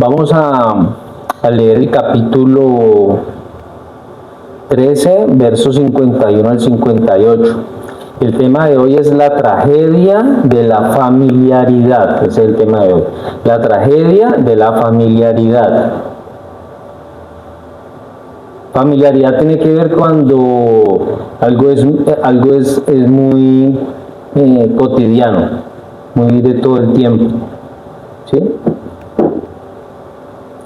Vamos a leer el capítulo 13, versos 51 al 58. El tema de hoy es la tragedia de la familiaridad. Ese es el tema de hoy. La tragedia de la familiaridad. Familiaridad tiene que ver cuando algo es muy cotidiano, muy de todo el tiempo. ¿Sí?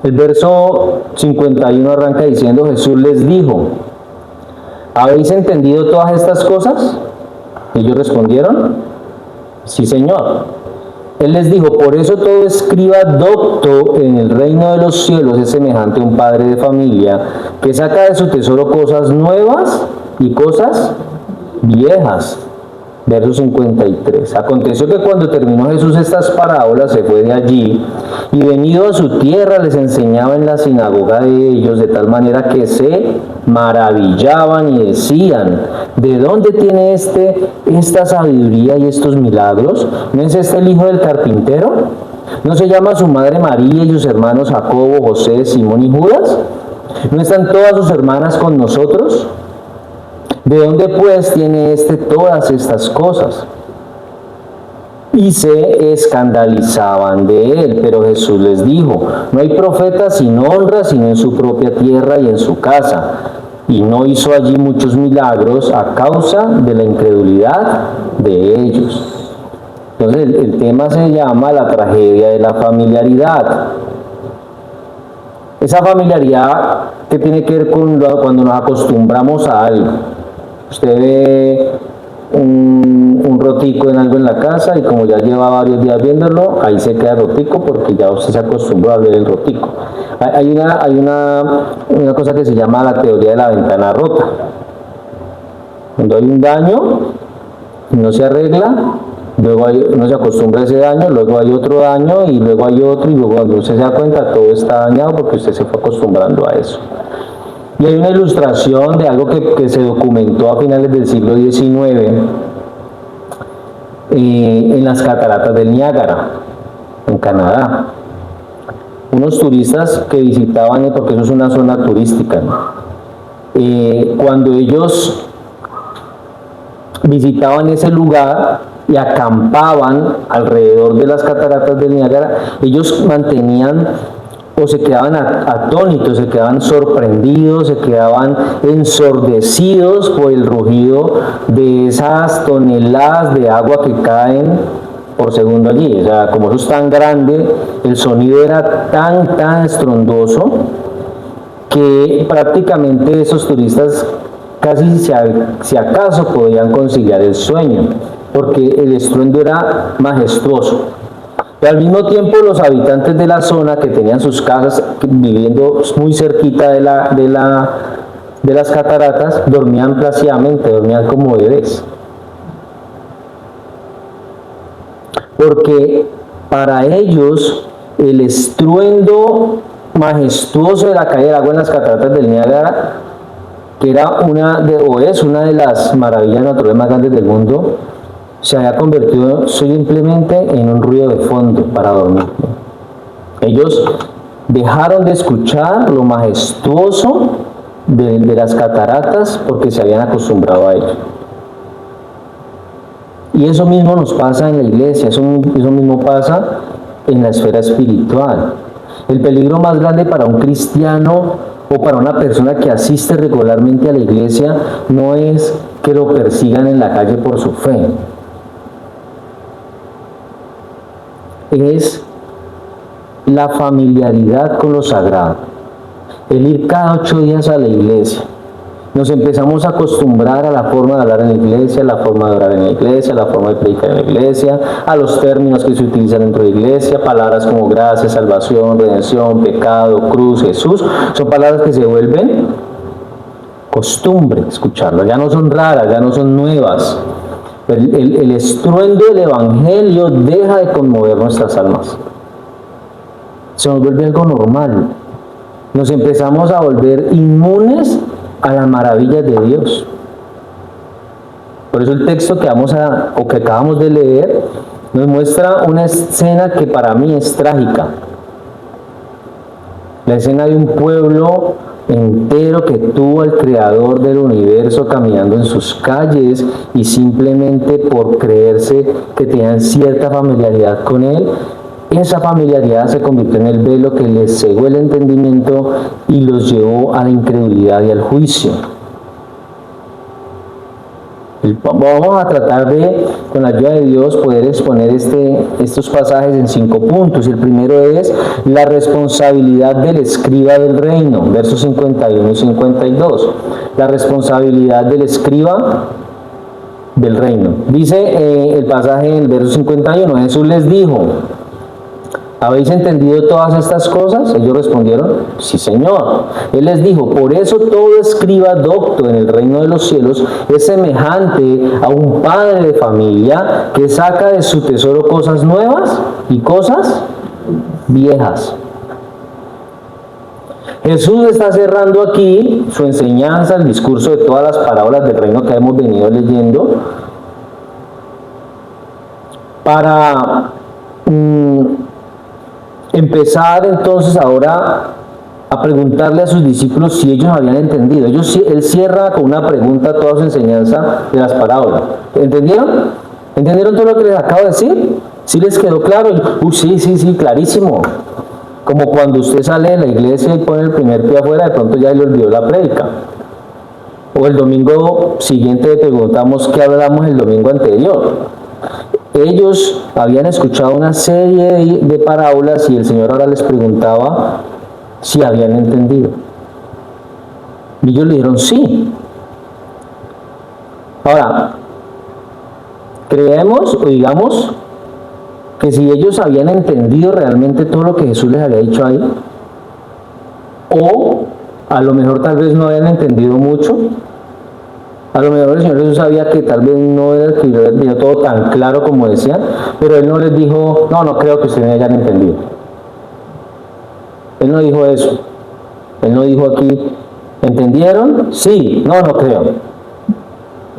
El verso 51 arranca diciendo: Jesús les dijo: ¿habéis entendido todas estas cosas? Ellos respondieron: sí, Señor. Él les dijo: por eso todo escriba docto en el reino de los cielos es semejante a un padre de familia que saca de su tesoro cosas nuevas y cosas viejas. Verso 53. Aconteció que cuando terminó Jesús estas parábolas, se fue de allí, y venido a su tierra les enseñaba en la sinagoga de ellos, de tal manera que se maravillaban y decían: ¿de dónde tiene esta sabiduría y estos milagros? ¿No es este el hijo del carpintero? ¿No se llama su madre María y sus hermanos Jacobo, José, Simón y Judas? ¿No están todas sus hermanas con nosotros? ¿De dónde pues tiene todas estas cosas? Y se escandalizaban de él, pero Jesús les dijo: no hay profeta sin honra sino en su propia tierra y en su casa. Y no hizo allí muchos milagros a causa de la incredulidad de ellos. Entonces el tema se llama la tragedia de la familiaridad. Esa familiaridad que tiene que ver con cuando nos acostumbramos a algo. Usted ve un rotico en algo en la casa y como ya lleva varios días viéndolo, ahí se queda rotico porque ya usted se acostumbró a ver el rotico. Hay una cosa que se llama la teoría de la ventana rota. Cuando hay un daño y no se arregla, luego uno se acostumbra a ese daño, luego hay otro daño y luego hay otro, y luego cuando usted se da cuenta todo está dañado porque usted se fue acostumbrando a eso. Y hay una ilustración de algo que se documentó a finales del siglo XIX en las cataratas del Niágara, en Canadá. Unos turistas que visitaban, porque eso es una zona turística, ¿no? Cuando ellos visitaban ese lugar y acampaban alrededor de las cataratas del Niágara, ellos mantenían o se quedaban atónitos, se quedaban sorprendidos, se quedaban ensordecidos por el rugido de esas toneladas de agua que caen por segundo allí. O sea, como eso es tan grande, el sonido era tan estrondoso que prácticamente esos turistas casi si acaso podían conciliar el sueño, porque el estruendo era majestuoso. Pero al mismo tiempo los habitantes de la zona que tenían sus casas viviendo muy cerquita de las cataratas dormían plácidamente, dormían como bebés. Porque para ellos el estruendo majestuoso de la caída del agua en las cataratas del Niágara, que era es una de las maravillas naturales más grandes del mundo, se había convertido simplemente en un ruido de fondo para dormir. Ellos dejaron de escuchar lo majestuoso de las cataratas porque se habían acostumbrado a ello. Y eso mismo nos pasa en la iglesia, eso mismo pasa en la esfera espiritual. El peligro más grande para un cristiano o para una persona que asiste regularmente a la iglesia no es que lo persigan en la calle por su fe. Es la familiaridad con lo sagrado, el ir cada 8 días a la iglesia. Nos empezamos a acostumbrar a la forma de hablar en la iglesia, a la forma de orar en la iglesia, a la forma de predicar en la iglesia, a los términos que se utilizan dentro de la iglesia, palabras como gracia, salvación, redención, pecado, cruz, Jesús, son palabras que se vuelven costumbre escucharlas, ya no son raras, ya no son nuevas. El estruendo del evangelio deja de conmover nuestras almas. Se nos vuelve algo normal. Nos empezamos a volver inmunes a las maravillas de Dios. Por eso el texto que acabamos de leer nos muestra una escena que para mí es trágica. La escena de un pueblo entero que tuvo al creador del universo caminando en sus calles y simplemente por creerse que tenían cierta familiaridad con él, esa familiaridad se convirtió en el velo que les cegó el entendimiento y los llevó a la incredulidad y al juicio. Vamos a tratar de, con la ayuda de Dios, poder exponer estos pasajes en 5 puntos. Y el primero es la responsabilidad del escriba del reino, versos 51 y 52. La responsabilidad del escriba del reino. Dice el pasaje en el verso 51, Jesús les dijo: ¿habéis entendido todas estas cosas? Ellos respondieron: sí, Señor. Él les dijo: por eso todo escriba docto en el reino de los cielos es semejante a un padre de familia que saca de su tesoro cosas nuevas y cosas viejas. Jesús está cerrando aquí su enseñanza, el discurso de todas las parábolas del reino que hemos venido leyendo, para empezar entonces ahora a preguntarle a sus discípulos si ellos habían entendido. Él cierra con una pregunta toda su enseñanza de las parábolas. ¿Entendieron? ¿Entendieron todo lo que les acabo de decir? ¿Sí les quedó claro? Sí, clarísimo. Como cuando usted sale de la iglesia y pone el primer pie afuera, de pronto ya le olvidó la prédica. O el domingo siguiente le preguntamos qué hablamos el domingo anterior. Ellos habían escuchado una serie de parábolas y el Señor ahora les preguntaba si habían entendido. Y ellos le dijeron sí. Ahora, creemos o digamos que si ellos habían entendido realmente todo lo que Jesús les había dicho ahí, o a lo mejor tal vez no habían entendido mucho. A lo mejor el Señor Jesús sabía que tal vez no era que yo les dijo todo tan claro como decían, pero Él no les dijo: no creo que ustedes me hayan entendido. Él no dijo eso. Él no dijo aquí: ¿entendieron? Sí, no creo.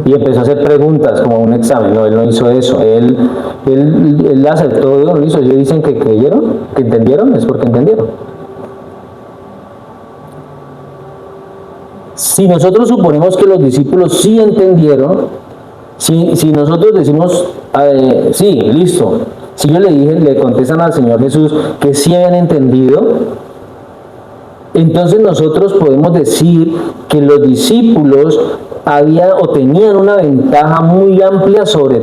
Y empezó a hacer preguntas como un examen. No, Él no hizo eso. Él aceptó, no lo hizo. Ellos dicen que creyeron, que entendieron, es porque entendieron. Si nosotros suponemos que los discípulos sí entendieron, si nosotros decimos, sí, listo, si yo le contestan al Señor Jesús que sí habían entendido, entonces nosotros podemos decir que los discípulos tenían una ventaja muy amplia sobre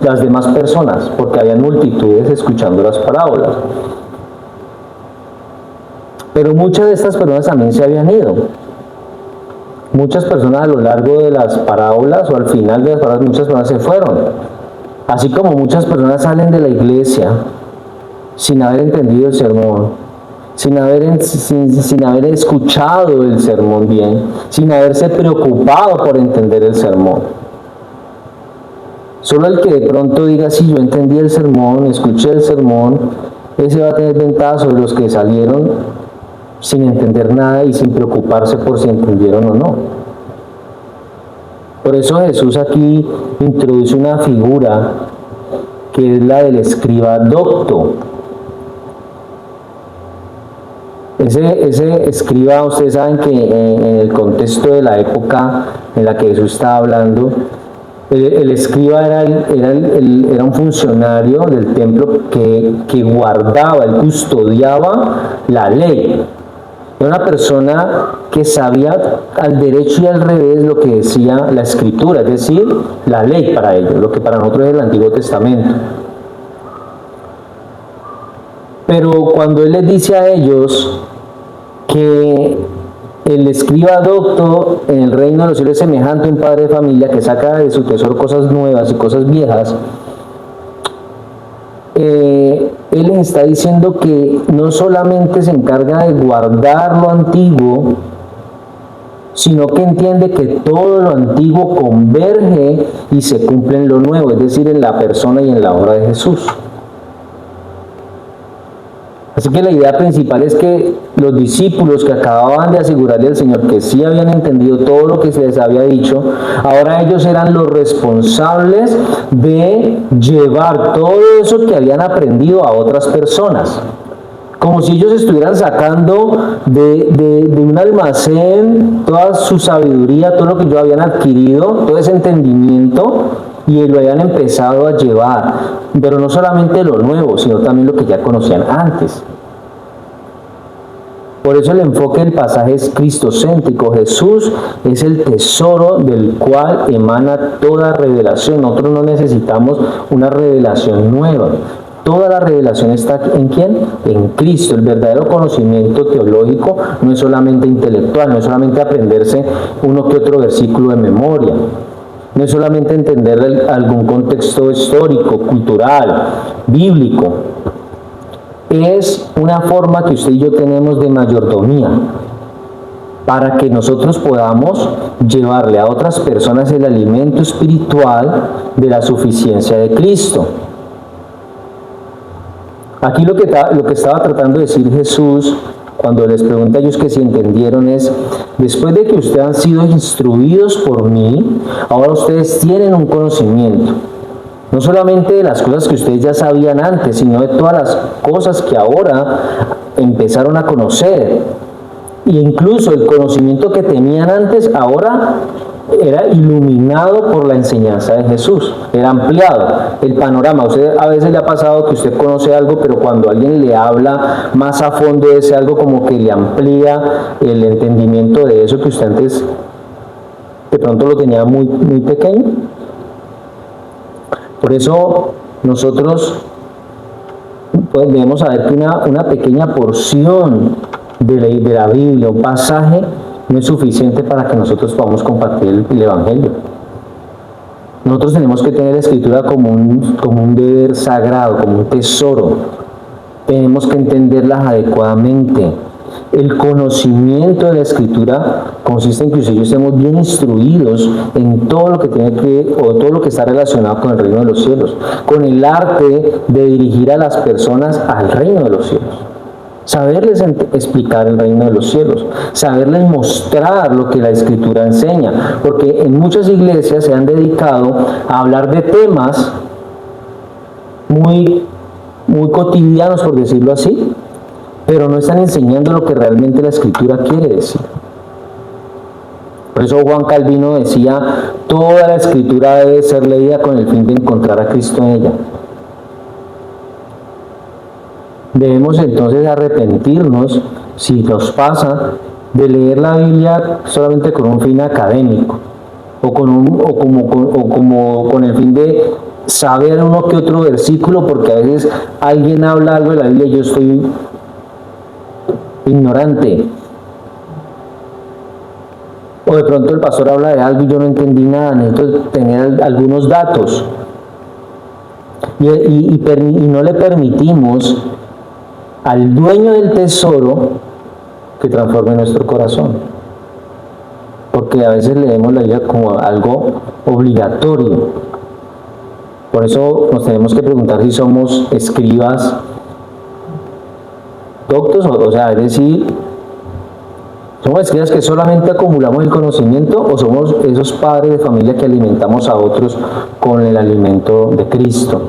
las demás personas, porque había multitudes escuchando las parábolas. Pero muchas de estas personas también se habían ido. Muchas personas a lo largo de las parábolas o al final de las parábolas, muchas personas se fueron. Así como muchas personas salen de la iglesia sin haber entendido el sermón, sin haber escuchado el sermón bien, sin haberse preocupado por entender el sermón. Solo el que de pronto diga: sí, yo entendí el sermón, escuché el sermón, ese va a tener ventaja sobre los que salieron sin entender nada y sin preocuparse por si entendieron o no. Por eso Jesús aquí introduce una figura que es la del escriba docto. Ese escriba, ustedes saben que en el contexto de la época en la que Jesús estaba hablando, el escriba era un funcionario del templo que guardaba, él custodiaba la ley. Era una persona que sabía al derecho y al revés lo que decía la Escritura, es decir, la ley para ellos, lo que para nosotros es el Antiguo Testamento. Pero cuando Él les dice a ellos que el escriba docto en el reino de los cielos es semejante a un padre de familia que saca de su tesoro cosas nuevas y cosas viejas, Él les está diciendo que no solamente se encarga de guardar lo antiguo, sino que entiende que todo lo antiguo converge y se cumple en lo nuevo, es decir, en la persona y en la obra de Jesús. Así que la idea principal es que los discípulos que acababan de asegurarle al Señor que sí habían entendido todo lo que se les había dicho, ahora ellos eran los responsables de llevar todo eso que habían aprendido a otras personas. como si ellos estuvieran sacando de un almacén toda su sabiduría, todo lo que ellos habían adquirido, todo ese entendimiento, y lo habían empezado a llevar, pero no solamente lo nuevo, sino también lo que ya conocían antes. Por eso el enfoque del pasaje es cristocéntrico. Jesús es el tesoro del cual emana toda revelación. Nosotros no necesitamos una revelación nueva. Toda la revelación está ¿en quién? En Cristo. El verdadero conocimiento teológico no es solamente intelectual, no es solamente aprenderse uno que otro versículo de memoria, no es solamente entender algún contexto histórico, cultural, bíblico. Es una forma que usted y yo tenemos de mayordomía para que nosotros podamos llevarle a otras personas el alimento espiritual de la suficiencia de Cristo. Aquí lo que estaba tratando de decir Jesús cuando les pregunta a ellos que si entendieron es: después de que ustedes han sido instruidos por mí, ahora ustedes tienen un conocimiento. No solamente de las cosas que ustedes ya sabían antes, sino de todas las cosas que ahora empezaron a conocer. E incluso el conocimiento que tenían antes ahora era iluminado por la enseñanza de Jesús, era ampliado el panorama. Usted a veces le ha pasado que usted conoce algo, pero cuando alguien le habla más a fondo de ese algo, como que le amplía el entendimiento de eso que usted antes de pronto lo tenía muy, muy pequeño. Por eso nosotros pues debemos saber que una pequeña porción de la Biblia, un pasaje, no es suficiente para que nosotros podamos compartir el Evangelio. Nosotros tenemos que tener la Escritura como un deber sagrado, como un tesoro. Tenemos que entenderlas adecuadamente. El conocimiento de la Escritura consiste en que usted y yo estemos bien instruidos en todo lo que todo lo que está relacionado con el reino de los cielos, con el arte de dirigir a las personas al reino de los cielos. Saberles explicar el reino de los cielos, saberles mostrar lo que la Escritura enseña, porque en muchas iglesias se han dedicado a hablar de temas muy cotidianos, por decirlo así, pero no están enseñando lo que realmente la Escritura quiere decir. Por eso Juan Calvino decía: toda la Escritura debe ser leída con el fin de encontrar a Cristo en ella. Debemos entonces arrepentirnos, si nos pasa, de leer la Biblia solamente con un fin académico o con el fin de saber uno que otro versículo, porque a veces alguien habla algo de la Biblia y yo estoy ignorante, o de pronto el pastor habla de algo y yo no entendí nada, necesito tener algunos datos y no le permitimos al dueño del tesoro que transforme nuestro corazón, porque a veces leemos la Biblia como algo obligatorio. Por eso nos tenemos que preguntar si somos escribas doctos, o sea, es decir, ¿somos escribas que solamente acumulamos el conocimiento, o somos esos padres de familia que alimentamos a otros con el alimento de Cristo?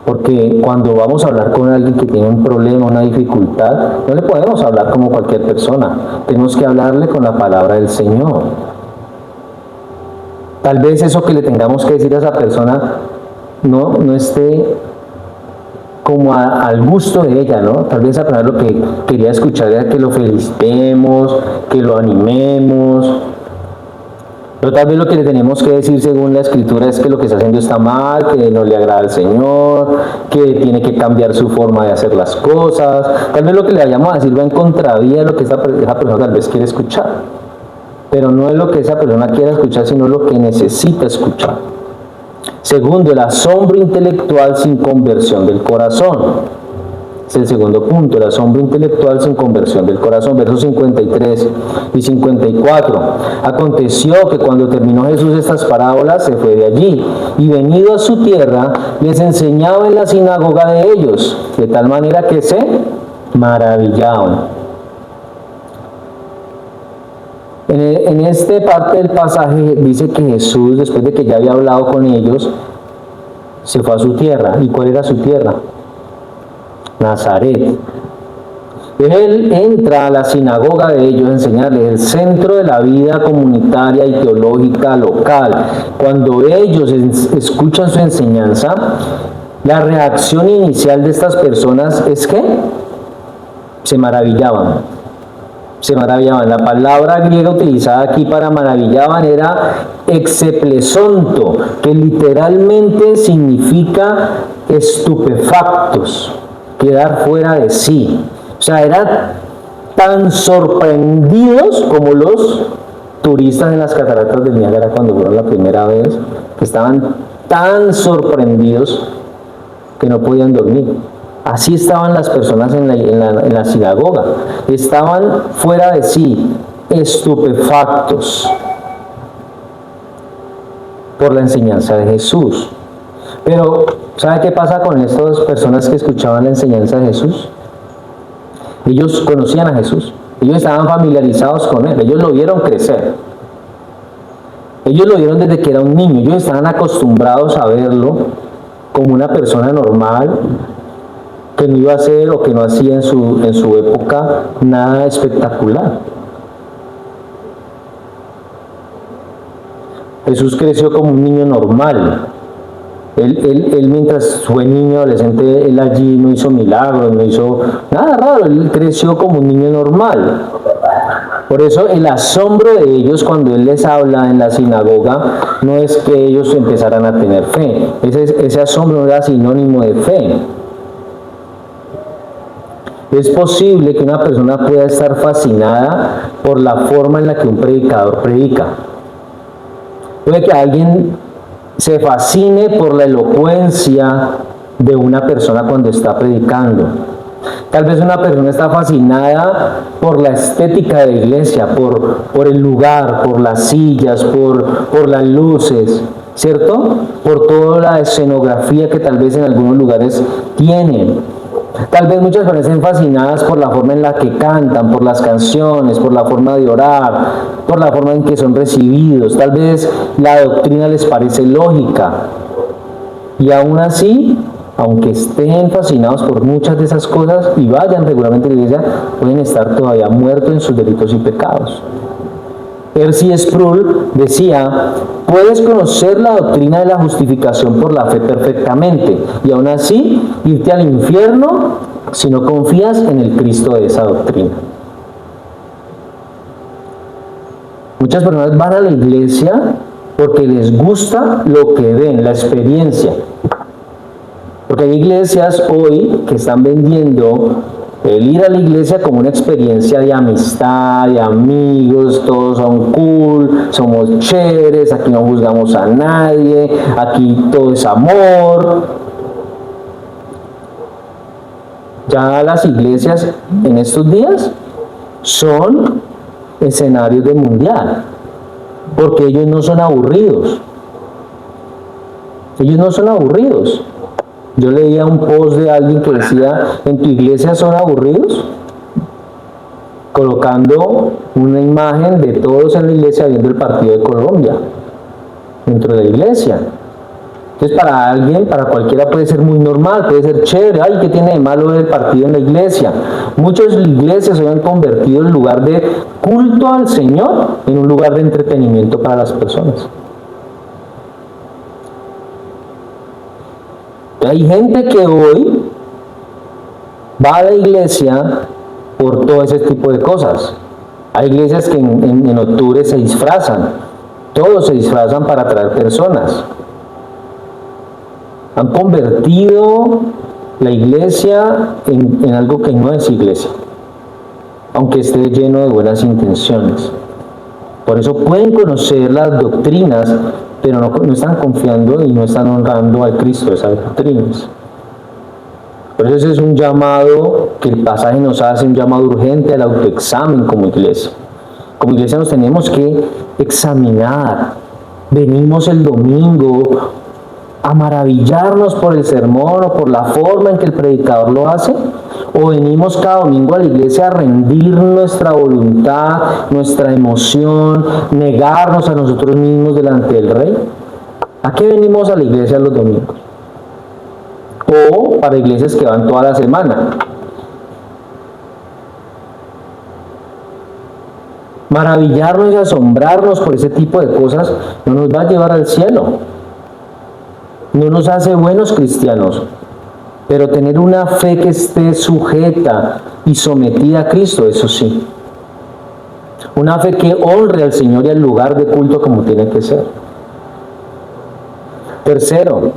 Porque cuando vamos a hablar con alguien que tiene un problema, una dificultad, no le podemos hablar como cualquier persona. Tenemos que hablarle con la palabra del Señor. Tal vez eso que le tengamos que decir a esa persona no esté como al gusto de ella, ¿no? Tal vez esa persona lo que quería escuchar era que lo felicitemos, que lo animemos. Pero tal vez lo que le tenemos que decir según la Escritura es que lo que está haciendo está mal, que no le agrada al Señor, que tiene que cambiar su forma de hacer las cosas. Tal vez lo que le vayamos a decir va en contravía de lo que esa persona tal vez quiere escuchar. Pero no es lo que esa persona quiera escuchar, sino lo que necesita escuchar. Segundo, el asombro intelectual sin conversión del corazón. Es el segundo punto, el asombro intelectual sin conversión del corazón. Versos 53 y 54. Aconteció que cuando terminó Jesús estas parábolas, se fue de allí, y venido a su tierra, les enseñaba en la sinagoga de ellos, de tal manera que se maravillaban. En esta parte del pasaje dice que Jesús, después de que ya había hablado con ellos, se fue a su tierra. ¿Y cuál era su tierra? Nazaret. Él entra a la sinagoga de ellos a enseñarles, el centro de la vida comunitaria y teológica local. Cuando ellos escuchan su enseñanza, la reacción inicial de estas personas es que se maravillaban. Se maravillaban. La palabra griega utilizada aquí para maravillaban era exeplesonto, que literalmente significa estupefactos, quedar fuera de sí. O sea, eran tan sorprendidos como los turistas en las cataratas del Niágara cuando fueron la primera vez, que estaban tan sorprendidos que no podían dormir. Así estaban las personas en la sinagoga. Estaban fuera de sí, estupefactos por la enseñanza de Jesús. Pero, ¿sabe qué pasa con estas personas que escuchaban la enseñanza de Jesús? Ellos conocían a Jesús, ellos estaban familiarizados con Él, ellos lo vieron crecer. Ellos lo vieron desde que era un niño, ellos estaban acostumbrados a verlo como una persona normal, que no iba a hacer o que no hacía en su época nada espectacular. Jesús creció como un niño normal. Él mientras fue niño, adolescente, él allí no hizo milagros, no hizo nada raro, él creció como un niño normal. Por eso el asombro de ellos cuando él les habla en la sinagoga no es que ellos empezaran a tener fe, ese asombro era sinónimo de fe. Es posible que una persona pueda estar fascinada por la forma en la que un predicador predica. Puede que alguien se fascine por la elocuencia de una persona cuando está predicando. Tal vez una persona está fascinada por la estética de la iglesia, por el lugar, por las sillas, por las luces, ¿cierto? Por toda la escenografía que tal vez en algunos lugares tienen. Tal vez muchas personas estén fascinadas por la forma en la que cantan, por las canciones, por la forma de orar, por la forma en que son recibidos. Tal vez la doctrina les parece lógica. Y aún así, aunque estén fascinados por muchas de esas cosas y vayan regularmente a la iglesia, pueden estar todavía muertos en sus delitos y pecados. R.C. Sproul decía, puedes conocer la doctrina de la justificación por la fe perfectamente y aún así irte al infierno si no confías en el Cristo de esa doctrina. Muchas personas van a la iglesia porque les gusta lo que ven, la experiencia. Porque hay iglesias hoy que están vendiendo el ir a la iglesia como una experiencia de amistad, de amigos, todos son cool, somos chéveres, aquí no juzgamos a nadie, aquí todo es amor. Ya las iglesias en estos días son escenarios de mundial, porque ellos no son aburridos. Ellos no son aburridos. Yo leía un post de alguien que decía, ¿en tu iglesia son aburridos? Colocando una imagen de todos en la iglesia viendo el partido de Colombia, dentro de la iglesia. Entonces para alguien, para cualquiera puede ser muy normal, puede ser chévere, ay, ¿qué tiene de malo ver el partido en la iglesia? Muchas iglesias se han convertido en lugar de culto al Señor, en un lugar de entretenimiento para las personas. Hay gente que hoy va a la iglesia por todo ese tipo de cosas. Hay iglesias que en octubre se disfrazan. Todos se disfrazan para atraer personas. Han convertido la iglesia en algo que no es iglesia, aunque esté lleno de buenas intenciones. Por eso pueden conocer las doctrinas, pero no están confiando y no están honrando al Cristo de esas doctrinas. Por eso ese es un llamado que el pasaje nos hace, un llamado urgente al autoexamen como iglesia. Como iglesia nos tenemos que examinar. Venimos el domingo a maravillarnos por el sermón o por la forma en que el predicador lo hace, o venimos cada domingo a la iglesia a rendir nuestra voluntad, nuestra emoción, negarnos a nosotros mismos delante del Rey. ¿A qué venimos a la iglesia los domingos? o para iglesias que van toda la semana. Maravillarnos y asombrarnos por ese tipo de cosas no nos va a llevar al cielo, no nos hace buenos cristianos, pero tener una fe que esté sujeta y sometida a Cristo, eso sí. Una fe que honre al Señor y al lugar de culto como tiene que ser. Tercero,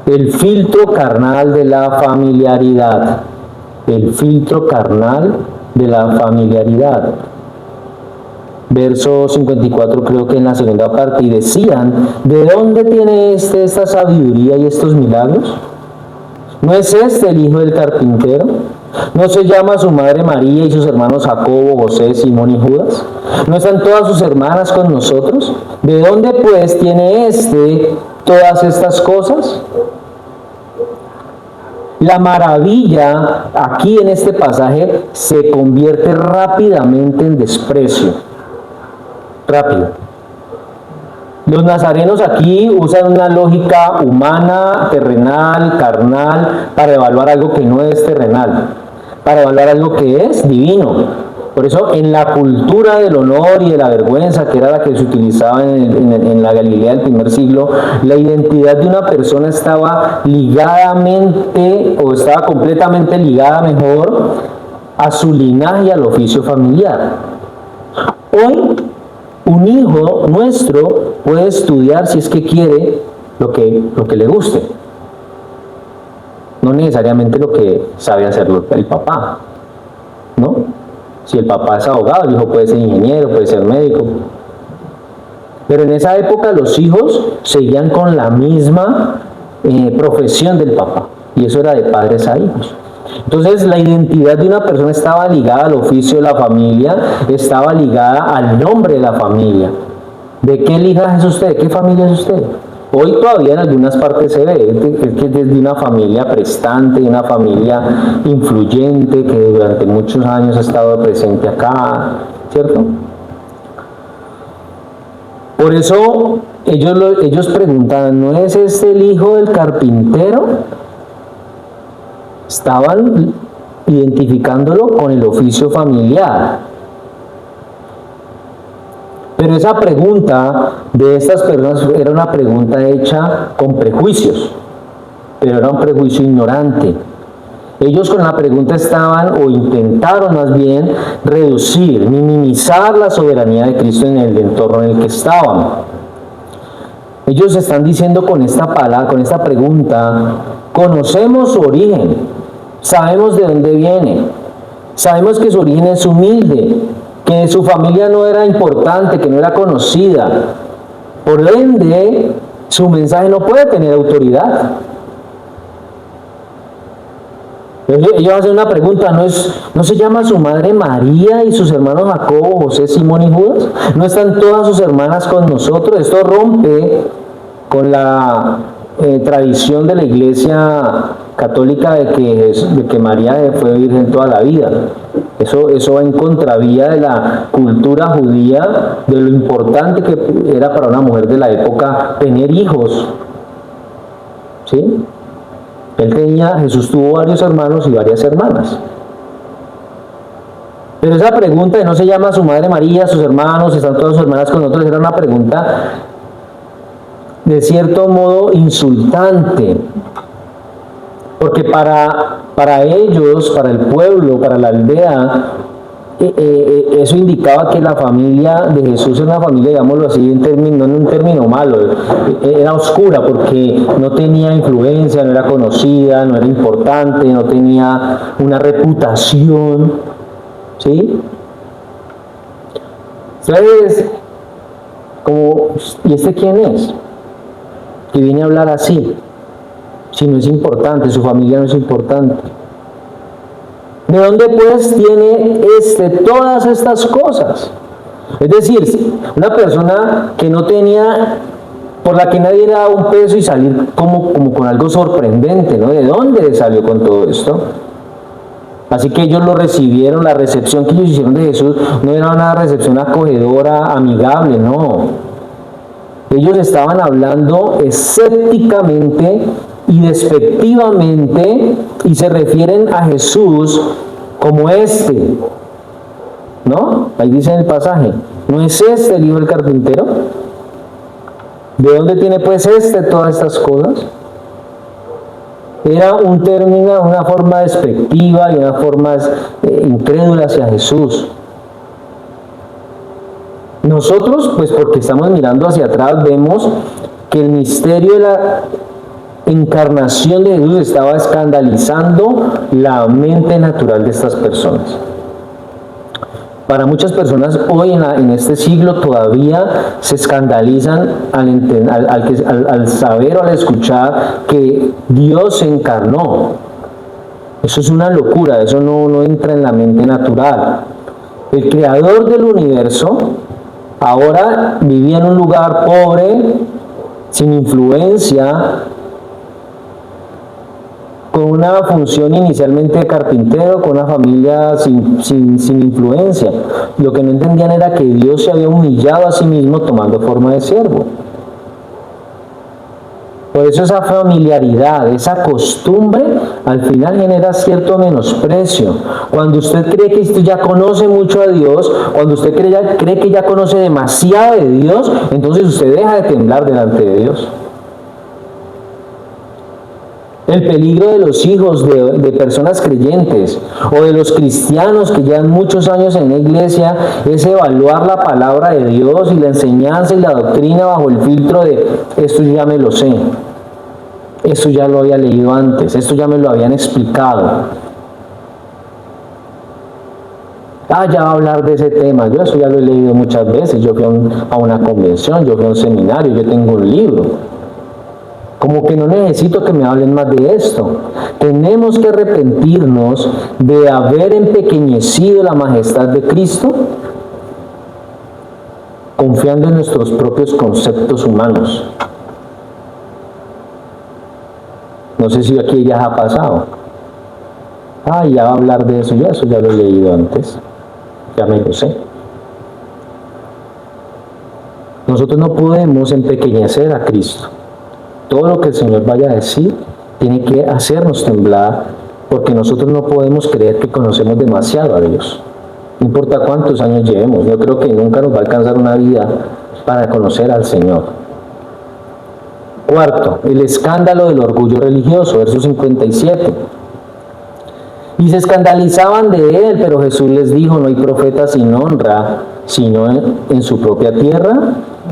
el filtro carnal de la familiaridad. El filtro carnal de la familiaridad. Verso 54, creo que en la segunda parte, y decían, ¿de dónde tiene esta sabiduría y estos milagros? ¿No es este el hijo del carpintero? ¿No se llama su madre María y sus hermanos Jacobo, José, Simón y Judas? ¿No están todas sus hermanas con nosotros? ¿De dónde pues tiene todas estas cosas? La maravilla aquí en este pasaje se convierte rápidamente en desprecio. Rápido. Los nazarenos aquí usan una lógica humana, terrenal, carnal, para evaluar algo que no es terrenal, para evaluar algo que es divino. Por eso, en la cultura del honor y de la vergüenza, que era la que se utilizaba en la Galilea del primer siglo, la identidad de una persona estaba estaba completamente ligada mejor a su linaje y al oficio familiar. Hoy, un hijo nuestro puede estudiar, si es que quiere, lo que le guste. No necesariamente lo que sabe hacer el papá, ¿no? Si el papá es abogado, el hijo puede ser ingeniero, puede ser médico. Pero en esa época los hijos seguían con la misma profesión del papá. Y eso era de padres a hijos. Entonces la identidad de una persona estaba ligada al oficio de la familia, estaba ligada al nombre de la familia. ¿De qué linaje es usted? ¿De qué familia es usted? Hoy todavía en algunas partes se ve que es de una familia prestante, de una familia influyente que durante muchos años ha estado presente acá, ¿cierto? Por eso ellos preguntaban, ¿no es este el hijo del carpintero? Estaban identificándolo con el oficio familiar. Pero esa pregunta de estas personas era una pregunta hecha con prejuicios, pero era un prejuicio ignorante. Ellos con la pregunta estaban, o intentaron más bien, reducir, minimizar la soberanía de Cristo en el entorno en el que estaban. Ellos están diciendo con esta palabra, con esta pregunta, conocemos su origen, sabemos de dónde viene, sabemos que su origen es humilde, que su familia no era importante, que no era conocida. Por ende, su mensaje no puede tener autoridad. Ellos hacen una pregunta, ¿no se llama su madre María y sus hermanos Jacobo, José, Simón y Judas? ¿No están todas sus hermanas con nosotros? Esto rompe con la tradición de la Iglesia católica de que María fue virgen toda la vida. Eso va en contravía de la cultura judía, de lo importante que era para una mujer de la época tener hijos. ¿Sí? Jesús tuvo varios hermanos y varias hermanas. Pero esa pregunta de no se llama su madre María, sus hermanos, están todas sus hermanas con nosotros, era una pregunta de cierto modo insultante. Porque para ellos, para el pueblo, para la aldea, eso indicaba que la familia de Jesús era una familia, digámoslo así, no en un término malo, era oscura porque no tenía influencia, no era conocida, no era importante, no tenía una reputación, ¿sí? Ustedes, ¿y este quién es? Que viene a hablar así, si no es importante, su familia no es importante. ¿De dónde pues tiene todas estas cosas? Es decir, una persona que no tenía, por la que nadie le daba un peso y salir como con algo sorprendente, ¿no? ¿De dónde salió con todo esto? Así que ellos lo recibieron, la recepción que ellos hicieron de Jesús no era una recepción acogedora, amigable, no. Ellos estaban hablando escépticamente y despectivamente, y se refieren a Jesús como este, ¿no? Ahí dice en el pasaje, ¿no es este el hijo del carpintero? ¿De dónde tiene pues todas estas cosas? Era un término, una forma despectiva y una forma incrédula hacia Jesús. Nosotros, pues porque estamos mirando hacia atrás, vemos que el misterio de la encarnación de Jesús estaba escandalizando la mente natural de estas personas. Para muchas personas hoy en este siglo todavía se escandalizan al saber o al escuchar que Dios se encarnó. Eso es una locura, eso no entra en la mente natural. El creador del universo ahora vivía en un lugar pobre, sin influencia, con una función inicialmente de carpintero, con una familia sin influencia. Lo que no entendían era que Dios se había humillado a sí mismo tomando forma de siervo. Por eso esa familiaridad, esa costumbre, al final genera cierto menosprecio. Cuando usted cree que usted ya conoce mucho a Dios, cuando usted cree que ya conoce demasiado de Dios, entonces usted deja de temblar delante de Dios. El peligro de los hijos de personas creyentes o de los cristianos que llevan muchos años en la iglesia es evaluar la palabra de Dios y la enseñanza y la doctrina bajo el filtro de esto ya me lo sé, esto ya lo había leído antes, esto ya me lo habían explicado. Ya va a hablar de ese tema, yo eso ya lo he leído muchas veces, yo fui a una convención, yo fui a un seminario, yo tengo un libro. Como que no necesito que me hablen más de esto. Tenemos que arrepentirnos de haber empequeñecido la majestad de Cristo, confiando en nuestros propios conceptos humanos. No sé si aquí ya ha pasado. Ya va a hablar de eso ya lo he leído antes. Ya me lo sé. Nosotros no podemos empequeñecer a Cristo. Todo lo que el Señor vaya a decir tiene que hacernos temblar, porque nosotros no podemos creer que conocemos demasiado a Dios. No importa cuántos años llevemos, yo creo que nunca nos va a alcanzar una vida para conocer al Señor. Cuarto, el escándalo del orgullo religioso, verso 57. Y se escandalizaban de él, pero Jesús les dijo, no hay profeta sin honra, sino en su propia tierra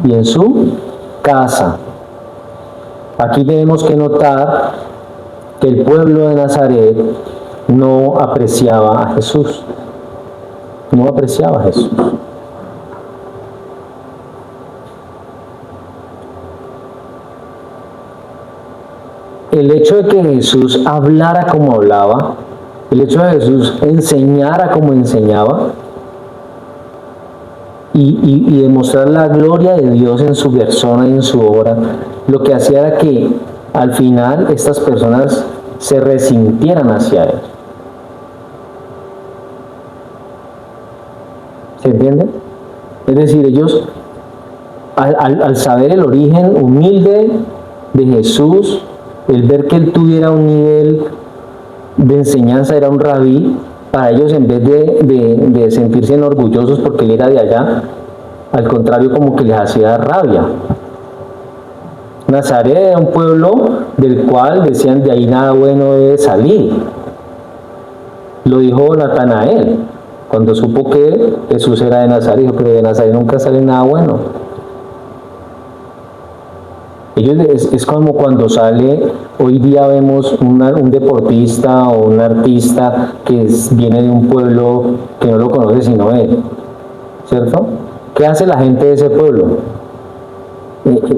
y en su casa. Aquí tenemos que notar que el pueblo de Nazaret no apreciaba a Jesús. No apreciaba a Jesús. El hecho de que Jesús hablara como hablaba, el hecho de que Jesús enseñara como enseñaba, y demostrar la gloria de Dios en su persona y en su obra, lo que hacía era que al final estas personas se resintieran hacia Él. ¿Se entiende? Es decir, ellos al saber el origen humilde de Jesús, el ver que Él tuviera un nivel de enseñanza, era un rabí, para ellos en vez de sentirse orgullosos porque Él era de allá, al contrario como que les hacía rabia. Nazaret era un pueblo del cual decían de ahí nada bueno debe salir. Lo dijo Natanael cuando supo que Jesús era de Nazaret, dijo, pero de Nazaret nunca sale nada bueno. Es como cuando sale, hoy día vemos un deportista o un artista que viene de un pueblo que no lo conoce sino él, ¿cierto? ¿Qué hace la gente de ese pueblo?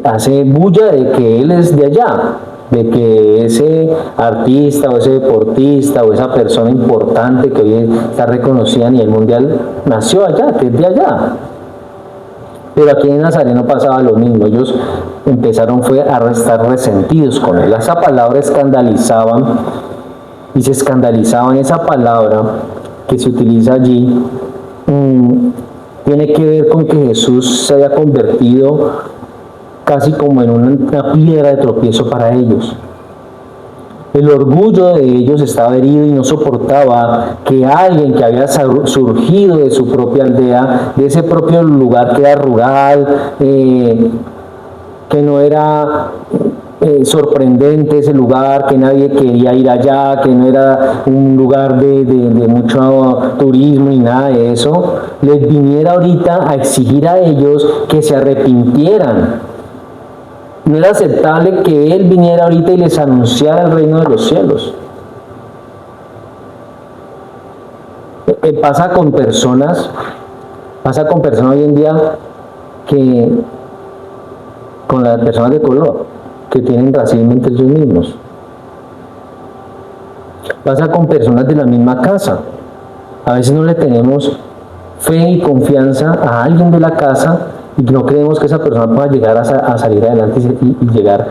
Hace bulla de que él es de allá, de que ese artista o ese deportista o esa persona importante que hoy está reconocida a nivel mundial nació allá, que es de allá. Pero aquí en Nazaret no pasaba lo mismo, ellos empezaron a estar resentidos con él. Esa palabra escandalizaban, y se escandalizaban. Esa palabra que se utiliza allí tiene que ver con que Jesús se haya convertido casi como en una piedra de tropiezo para ellos. El orgullo de ellos estaba herido y no soportaba que alguien que había surgido de su propia aldea, de ese propio lugar que era rural, que no era sorprendente ese lugar, que nadie quería ir allá, que no era un lugar de mucho turismo ni nada de eso, les viniera ahorita a exigir a ellos que se arrepintieran. No era aceptable que Él viniera ahorita y les anunciara el reino de los cielos. Pasa con personas hoy en día que, con las personas de color, que tienen racismo entre ellos mismos. Pasa con personas de la misma casa. A veces no le tenemos fe y confianza a alguien de la casa y no creemos que esa persona pueda llegar a salir adelante y llegar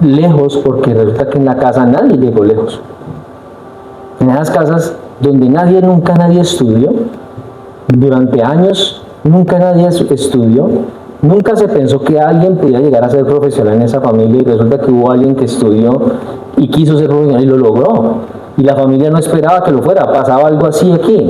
lejos, porque resulta que en la casa nadie llegó lejos. En esas casas donde nunca nadie estudió, durante años nunca nadie estudió, nunca se pensó que alguien pudiera llegar a ser profesional en esa familia, y resulta que hubo alguien que estudió y quiso ser profesional y lo logró, y la familia no esperaba que lo fuera. Pasaba algo así aquí.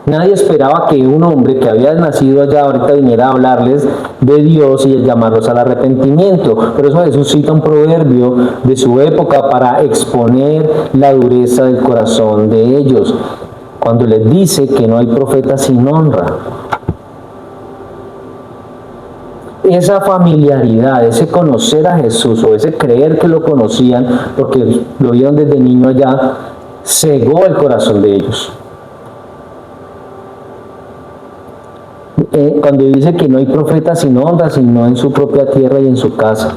Nadie esperaba que un hombre que había nacido allá ahorita viniera a hablarles de Dios y llamarlos al arrepentimiento. Por eso Jesús cita un proverbio de su época para exponer la dureza del corazón de ellos, cuando les dice que no hay profeta sin honra. Esa familiaridad, ese conocer a Jesús o ese creer que lo conocían porque lo vieron desde niño allá, cegó el corazón de ellos. Cuando dice que no hay profeta sin honra, sino en su propia tierra y en su casa.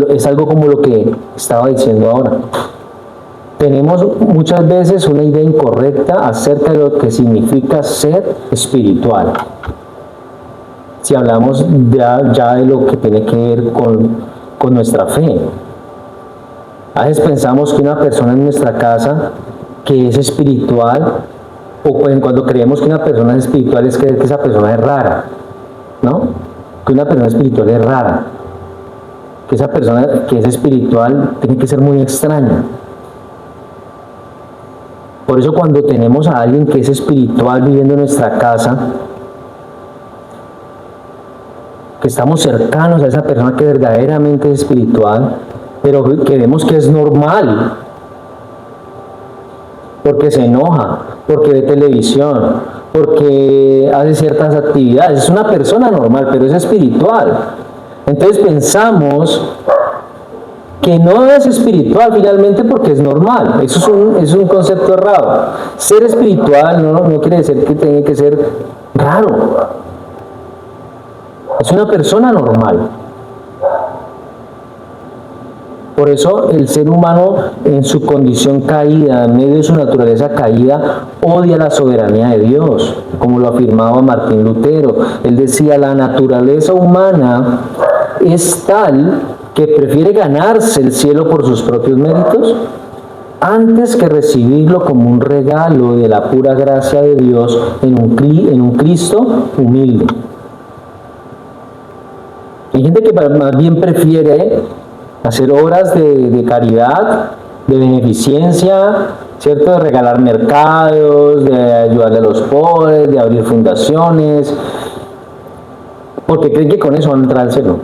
Es algo como lo que estaba diciendo ahora. Tenemos muchas veces una idea incorrecta acerca de lo que significa ser espiritual. Si hablamos ya de lo que tiene que ver con nuestra fe. A veces pensamos que una persona en nuestra casa que es espiritual, o cuando creemos que una persona es espiritual, es creer que esa persona es rara, ¿no? Que una persona espiritual es rara, que esa persona que es espiritual tiene que ser muy extraña. Por eso cuando tenemos a alguien que es espiritual viviendo en nuestra casa, que estamos cercanos a esa persona que verdaderamente es espiritual, pero que vemos que es normal, porque se enoja, porque ve televisión, porque hace ciertas actividades, es una persona normal, pero es espiritual. Entonces pensamos que no es espiritual finalmente porque es normal. Eso es un concepto errado. Ser espiritual no quiere decir que tenga que ser raro. Es una persona normal. Por eso el ser humano en su condición caída, en medio de su naturaleza caída, odia la soberanía de Dios, como lo afirmaba Martín Lutero. Él decía, la naturaleza humana es tal que prefiere ganarse el cielo por sus propios méritos antes que recibirlo como un regalo de la pura gracia de Dios en un Cristo humilde. Hay gente que más bien prefiere hacer obras de caridad, de beneficencia, ¿cierto? De regalar mercados, de ayudarle a los pobres, de abrir fundaciones, porque creen que con eso van a entrar al cielo.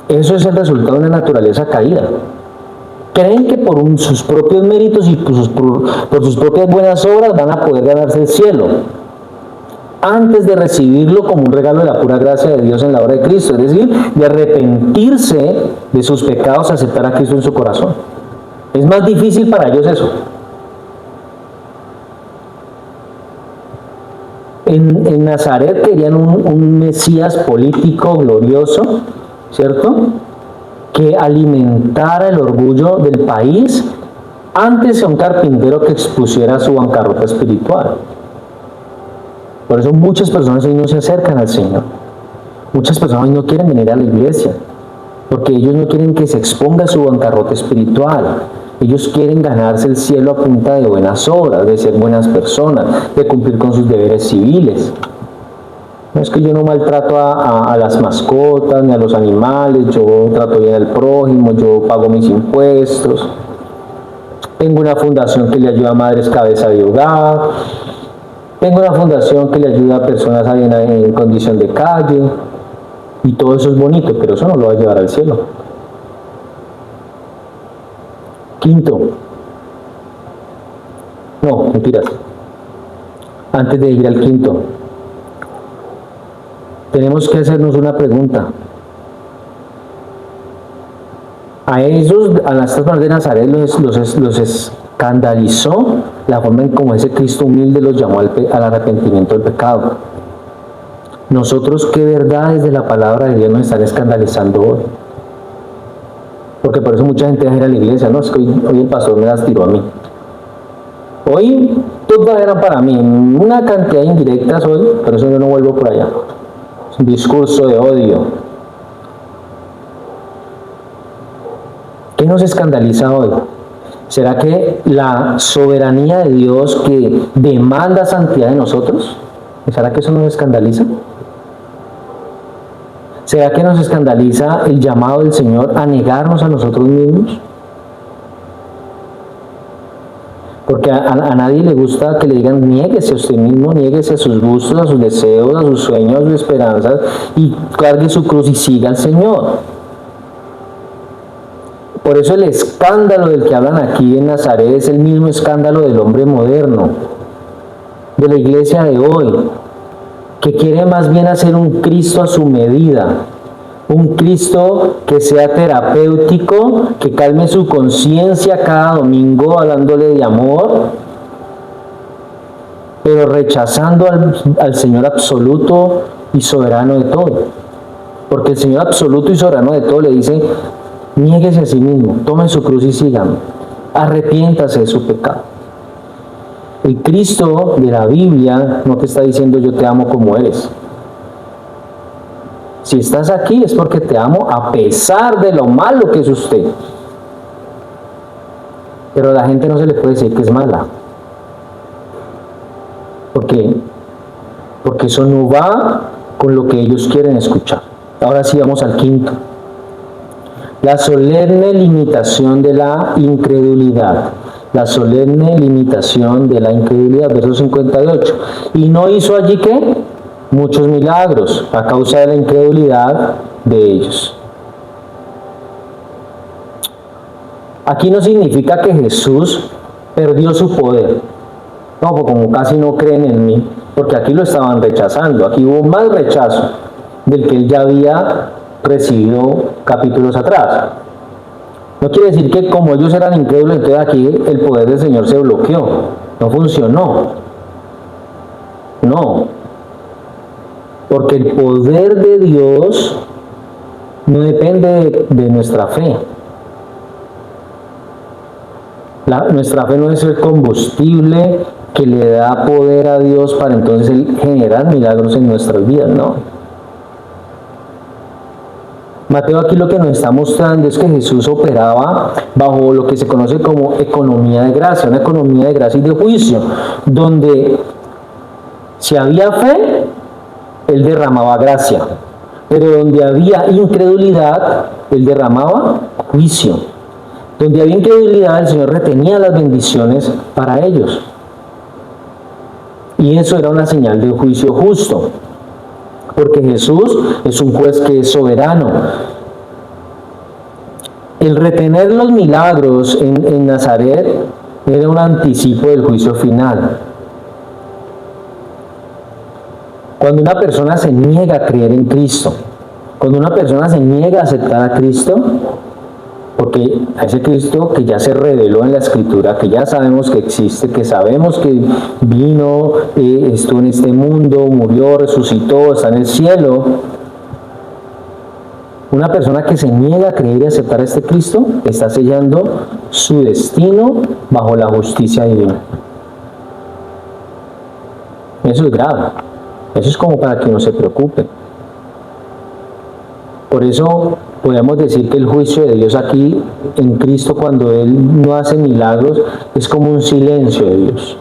Eso es el resultado de una naturaleza caída. Creen que por sus propios méritos y por sus propias buenas obras van a poder ganarse el cielo, antes de recibirlo como un regalo de la pura gracia de Dios en la obra de Cristo, es decir, de arrepentirse de sus pecados, aceptar a Cristo en su corazón. Es más difícil para ellos eso. En Nazaret querían un Mesías político glorioso, ¿cierto? Que alimentara el orgullo del país antes a un carpintero que expusiera su bancarrota espiritual. Por eso muchas personas hoy no se acercan al Señor. Muchas personas hoy no quieren venir a la iglesia, porque ellos no quieren que se exponga su bancarrota espiritual. Ellos quieren ganarse el cielo a punta de buenas obras, de ser buenas personas, de cumplir con sus deberes civiles. No es que yo no maltrato a las mascotas ni a los animales, yo trato bien al prójimo, yo pago mis impuestos, tengo una fundación que le ayuda a madres cabeza de hogar, tengo una fundación que le ayuda a personas en condición de calle, y todo eso es bonito, pero eso no lo va a llevar al cielo. Quinto, no, mentiras, antes de ir al quinto, tenemos que hacernos una pregunta. A las personas de Nazaret los escandalizó la forma en cómo ese Cristo humilde los llamó al arrepentimiento del pecado. Nosotros, ¿qué verdades de la palabra de Dios nos están escandalizando hoy? Porque por eso mucha gente deja ir a la iglesia, ¿no? Es que hoy el pastor me las tiró a mí. Hoy todas eran para mí, una cantidad de indirectas hoy, por eso yo no vuelvo por allá. Es un discurso de odio. ¿Qué nos escandaliza hoy? ¿Será que la soberanía de Dios que demanda santidad de nosotros? ¿Será que eso nos escandaliza? ¿Será que nos escandaliza el llamado del Señor a negarnos a nosotros mismos? Porque a nadie le gusta que le digan niéguese a usted mismo, niéguese a sus gustos, a sus deseos, a sus sueños, a sus esperanzas y cargue su cruz y siga al Señor. Por eso el escándalo del que hablan aquí en Nazaret es el mismo escándalo del hombre moderno, de la iglesia de hoy, que quiere más bien hacer un Cristo a su medida, un Cristo que sea terapéutico, que calme su conciencia cada domingo hablándole de amor, pero rechazando al Señor absoluto y soberano de todo. Porque el Señor absoluto y soberano de todo le dice: niéguese a sí mismo, tome su cruz y sígame, arrepiéntase de su pecado. El Cristo de la Biblia no te está diciendo yo te amo como eres. Si estás aquí es porque te amo a pesar de lo malo que es usted. Pero a la gente no se le puede decir que es mala. ¿Por qué? Porque eso no va con lo que ellos quieren escuchar. Ahora sí vamos al quinto. La solemne limitación de la incredulidad. La solemne limitación de la incredulidad, verso 58. Y no hizo allí ¿qué? Muchos milagros a causa de la incredulidad de ellos. Aquí no significa que Jesús perdió su poder. No, porque como casi no creen en mí, porque aquí lo estaban rechazando. Aquí hubo más rechazo del que él ya había recibido capítulos atrás. No quiere decir que como ellos eran incrédulos, entonces aquí el poder del Señor se bloqueó. No funcionó. No. Porque el poder de Dios no depende de nuestra fe. Nuestra fe no es el combustible que le da poder a Dios para entonces generar milagros en nuestras vidas, no. Mateo aquí lo que nos está mostrando es que Jesús operaba bajo lo que se conoce como economía de gracia, una economía de gracia y de juicio, donde si había fe, Él derramaba gracia, pero donde había incredulidad, Él derramaba juicio. Donde había incredulidad, el Señor retenía las bendiciones para ellos. Y eso era una señal de juicio justo. Porque Jesús es un juez que es soberano. El retener los milagros en Nazaret era un anticipo del juicio final. Cuando una persona se niega a creer en Cristo, cuando una persona se niega a aceptar a Cristo, porque a ese Cristo que ya se reveló en la Escritura, que ya sabemos que existe, que sabemos que vino, estuvo en este mundo, murió, resucitó, está en el cielo. Una persona que se niega a creer y aceptar a este Cristo está sellando su destino bajo la justicia divina. Eso es grave. Eso es como para que uno se preocupe. Por eso podemos decir que el juicio de Dios aquí en Cristo, cuando Él no hace milagros, es como un silencio de Dios.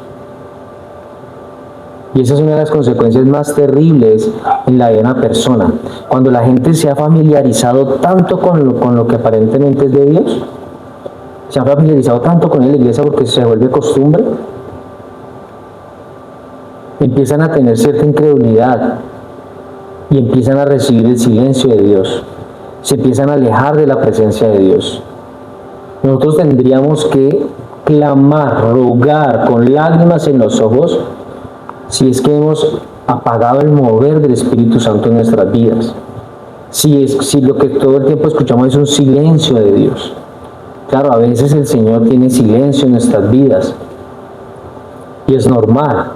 Y esa es una de las consecuencias más terribles en la vida de una persona. Cuando la gente se ha familiarizado tanto con lo que aparentemente es de Dios, se ha familiarizado tanto con la iglesia porque se vuelve costumbre, empiezan a tener cierta incredulidad y empiezan a recibir el silencio de Dios. Se empiezan a alejar de la presencia de Dios. Nosotros tendríamos que clamar, rogar con lágrimas en los ojos si es que hemos apagado el mover del Espíritu Santo en nuestras vidas. Si lo que todo el tiempo escuchamos es un silencio de Dios. Claro, a veces el Señor tiene silencio en nuestras vidas y es normal.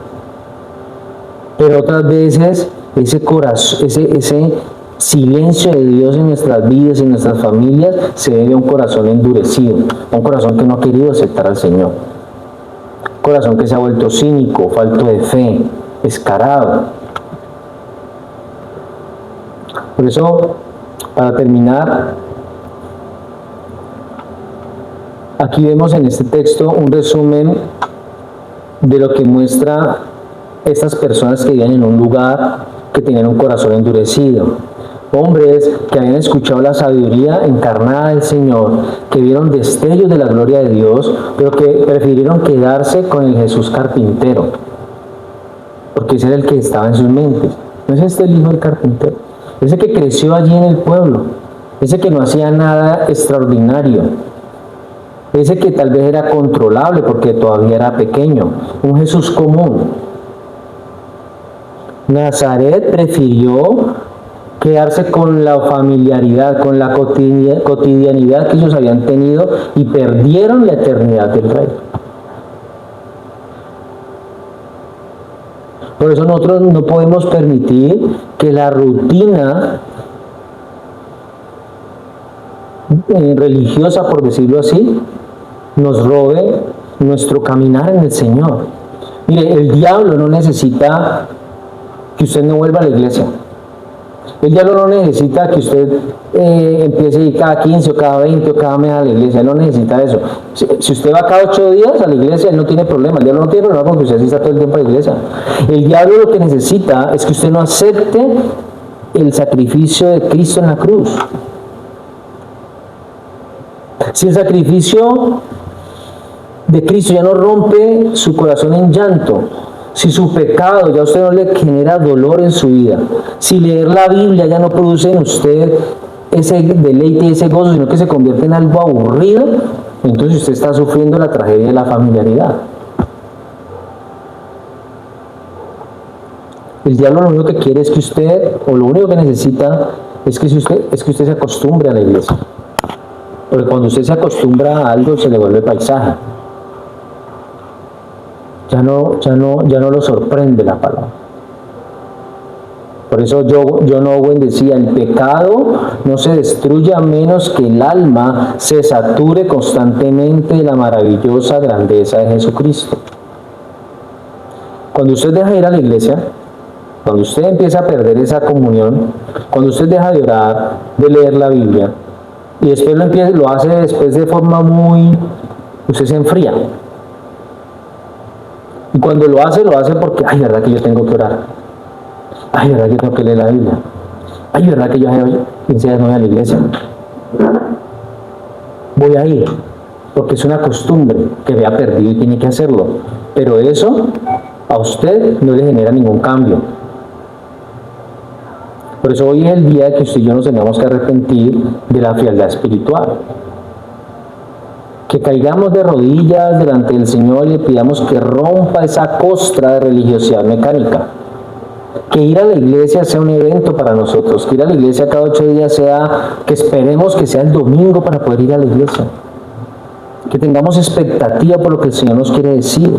Pero otras veces ese corazón, ese silencio de Dios en nuestras vidas, en nuestras familias, se debe a un corazón endurecido, a un corazón que no ha querido aceptar al Señor. Un corazón que se ha vuelto cínico, falto de fe, descarado. Por eso, para terminar, aquí vemos en este texto un resumen de lo que muestra estas personas que vivían en un lugar que tenían un corazón endurecido. Hombres que habían escuchado la sabiduría encarnada del Señor, que vieron destellos de la gloria de Dios, pero que prefirieron quedarse con el Jesús carpintero, porque ese era el que estaba en sus mentes. ¿No es este el hijo del carpintero? Ese que creció allí en el pueblo, ese que no hacía nada extraordinario, ese que tal vez era controlable porque todavía era pequeño, un Jesús común. Nazaret prefirió quedarse con la familiaridad, con la cotidianidad que ellos habían tenido y perdieron la eternidad del Rey. Por eso nosotros no podemos permitir que la rutina religiosa, por decirlo así, nos robe nuestro caminar en el Señor. Mire, el diablo no necesita que usted no vuelva a la iglesia. El diablo no necesita que usted empiece a ir cada 15 o cada 20 o cada mes a la iglesia. Él no necesita eso. Si usted va cada 8 días a la iglesia, él no tiene problema. El diablo no tiene problema con que usted asista todo el tiempo a la iglesia. El diablo lo que necesita es que usted no acepte el sacrificio de Cristo en la cruz. Si el sacrificio de Cristo ya no rompe su corazón en llanto, si su pecado ya a usted no le genera dolor en su vida, si leer la Biblia ya no produce en usted ese deleite y ese gozo, sino que se convierte en algo aburrido, entonces usted está sufriendo la tragedia de la familiaridad. El diablo lo único que quiere es que usted, o lo único que necesita es que usted se acostumbre a la iglesia. Porque cuando usted se acostumbra a algo, se le vuelve paisaje. Ya no lo sorprende la palabra. Por eso John Owen decía, el pecado no se destruye a menos que el alma se sature constantemente de la maravillosa grandeza de Jesucristo. Cuando usted deja de ir a la iglesia, cuando usted empieza a perder esa comunión, cuando usted deja de orar, de leer la Biblia, y después lo hace después de forma usted se enfría. Y cuando lo hace porque, ay, verdad que yo tengo que orar. Ay, verdad que yo tengo que leer la Biblia. Ay, verdad que yo hace 15 días no voy a la iglesia. Voy a ir, porque es una costumbre que me ha perdido y tiene que hacerlo. Pero eso a usted no le genera ningún cambio. Por eso hoy es el día que usted y yo nos tengamos que arrepentir de la frialdad espiritual. Que caigamos de rodillas delante del Señor y le pidamos que rompa esa costra de religiosidad mecánica. Que ir a la iglesia sea un evento para nosotros. Que ir a la iglesia cada 8 días que esperemos que sea el domingo para poder ir a la iglesia. Que tengamos expectativa por lo que el Señor nos quiere decir.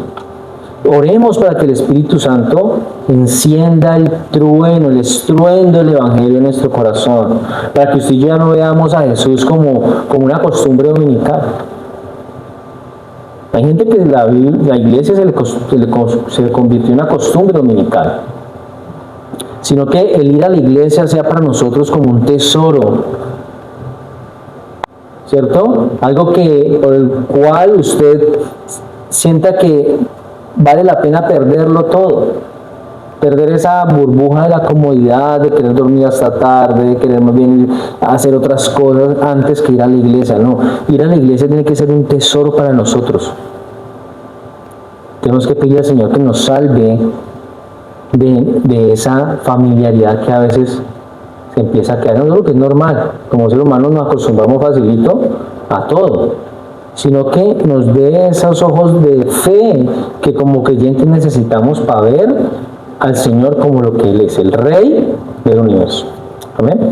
Oremos para que el Espíritu Santo encienda el trueno, el estruendo del Evangelio en nuestro corazón. Para que usted y yo ya no veamos a Jesús como una costumbre dominical. Hay gente que la iglesia se le convirtió en una costumbre dominical, sino que el ir a la iglesia sea para nosotros como un tesoro, ¿cierto? Algo por el cual usted sienta que vale la pena perderlo todo. Perder esa burbuja de la comodidad, de querer dormir hasta tarde, de querer más bien hacer otras cosas antes que ir a la iglesia. No, ir a la iglesia tiene que ser un tesoro para nosotros. Tenemos que pedir al Señor que nos salve de esa familiaridad que a veces se empieza a quedar en nosotros, que es normal. Como seres humanos nos acostumbramos facilito a todo, sino que nos dé esos ojos de fe que como creyentes necesitamos para ver al Señor como lo que Él es, el Rey del universo. Amén.